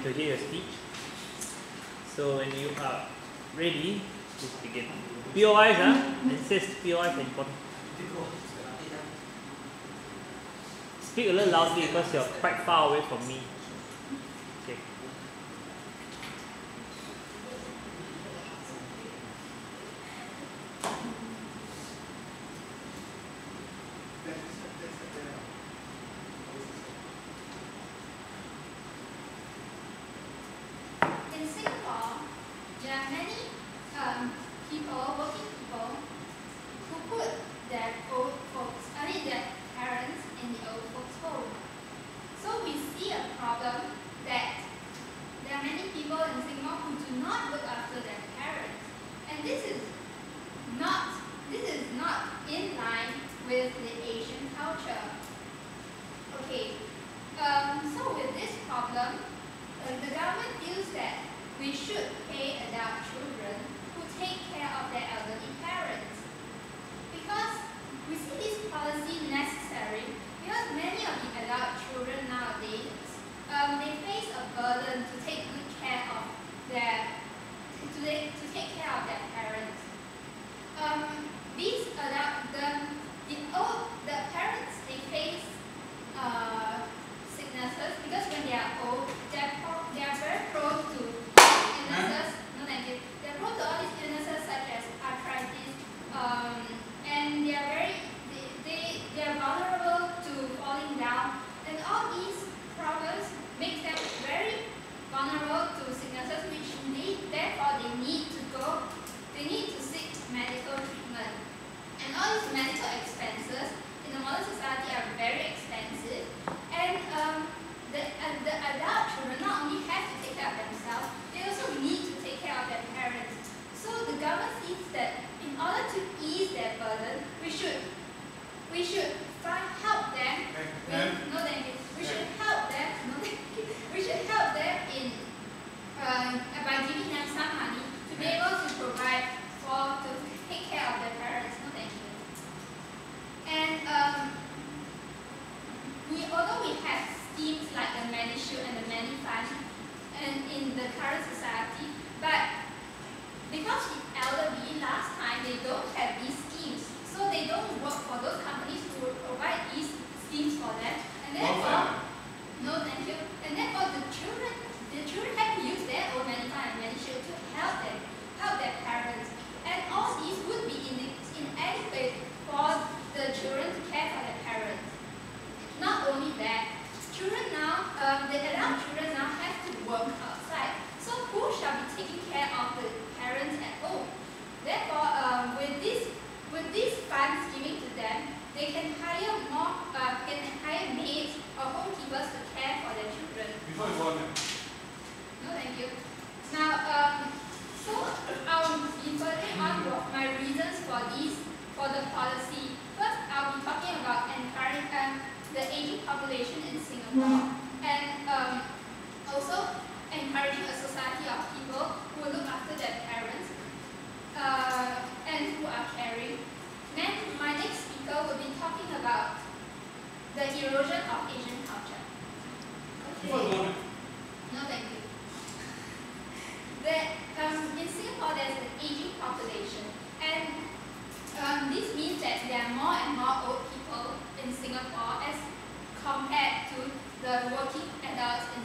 to hear your speech. So when you are ready, please begin. POIs, insist POIs are important. Speak a little loudly because you're quite far away from me. Okay. In Singapore, there are many working people, who put their old folks, their parents in the old folks' home. So we see a problem that there are many people in Singapore who do not look after their parents, and this is not in line with the Asian culture. Okay, so with this problem, the government feels that we should pay adult children who take care of their elderly parents. Because we see this policy necessary because many of the adult children nowadays, they face a burden to take good care of their parents. The parents, they face sicknesses because when they are old, they are very prone to illnesses. No, thank you. They are prone to all these illnesses such as arthritis, and they are vulnerable to falling down, and all these problems make them very vulnerable to sicknesses, which therefore they need to seek medical treatment. And all these medical expenses in the modern society are very expensive, and the adult children not only have to take care of themselves, they also need to take care of their parents. So the government sees that in order to ease their burden, we should help them with, no thank you. We should help them, no thank you. We should help them in by giving them some money to be able to take care of their parents, no thank you. And although we have schemes like the MediShield and the MediFund and in the current society, but because the elderly last time they don't have these schemes, so they don't work for those companies who will provide these schemes for them, and therefore, no thank you, and therefore the children have to use their own MediFund and MediShield to help their parents, and all these would be inadequate for the children to care for their parents. Not only that, the adult children now have to work outside. So who shall be taking care of the parents at home? Therefore, with these funds given to them, they can hire maids or homekeepers to care for their children. Before you go on, No, thank you. Now, so I'll be furthering on my reasons for the policy. First, I'll be talking about encouraging the aging population in Singapore, and also encouraging a society of people who look after their parents and who are caring. Then my next speaker will be talking about the erosion of Asian culture. before you go on, No, thank you. In Singapore, there's an aging population, and this means that there are more and more old people in Singapore as compared to the working adults in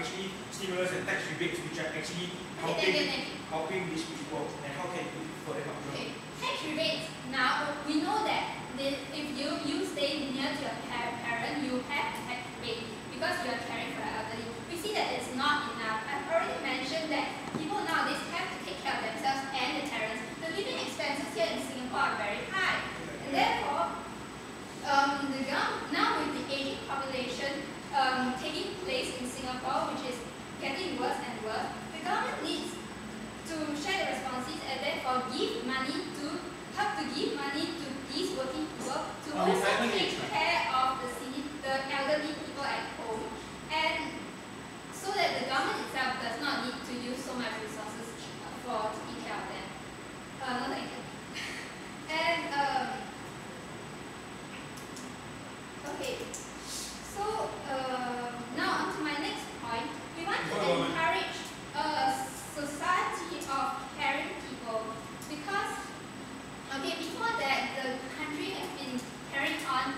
actually stimulus and tax rebates which are actually helping these people, and how can you further help them? Okay. Tax rebates. Now we know that if you stay near to your parent, you have a tax rebate because you are caring for the elderly. We see that it's not enough. I've already mentioned that people nowadays have to take care of themselves and the parents. The living expenses here in Singapore are very high, and therefore, now with the aging population taking place in Singapore, which is getting worse and worse, the government needs to share the responsibilities and therefore help to give money to these working people to also take care of the elderly people at home, and so that the government itself does not need to use so much resources for taking care of them. No, thank you. And okay, so now on to my next point. We want to encourage a society of caring people because, okay, before that the country has been carrying on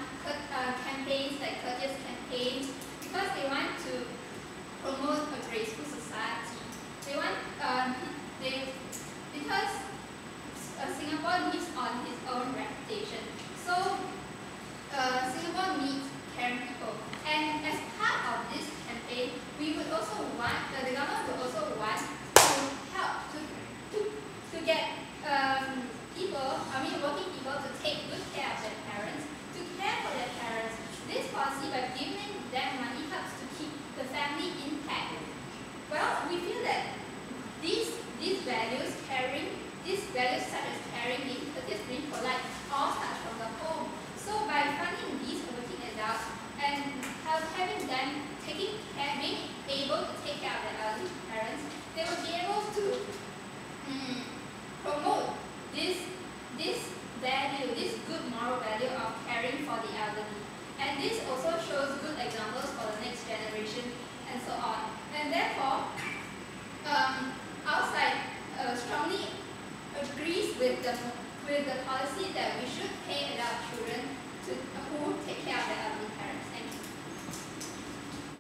campaigns like courteous campaigns because they want to promote a graceful society. They want because Singapore lives on its own reputation. So Singapore needs caring people, and as part of this campaign, we would also want the government would also want to help to get working people to take good care of their parents, to care for their parents. This policy, by giving them money, helps to keep the family intact. Well, we feel that these values, such as caring, being courteous, being polite, all start from the home. So by funding these working adults and having them being able to take care of their elderly parents, they will be able to promote this value, this good moral value of caring for the elderly. And this also shows good examples for the next generation and so on. And therefore, our side strongly agrees with the policy that we should pay adult children who take care of their elderly parents. Thank you.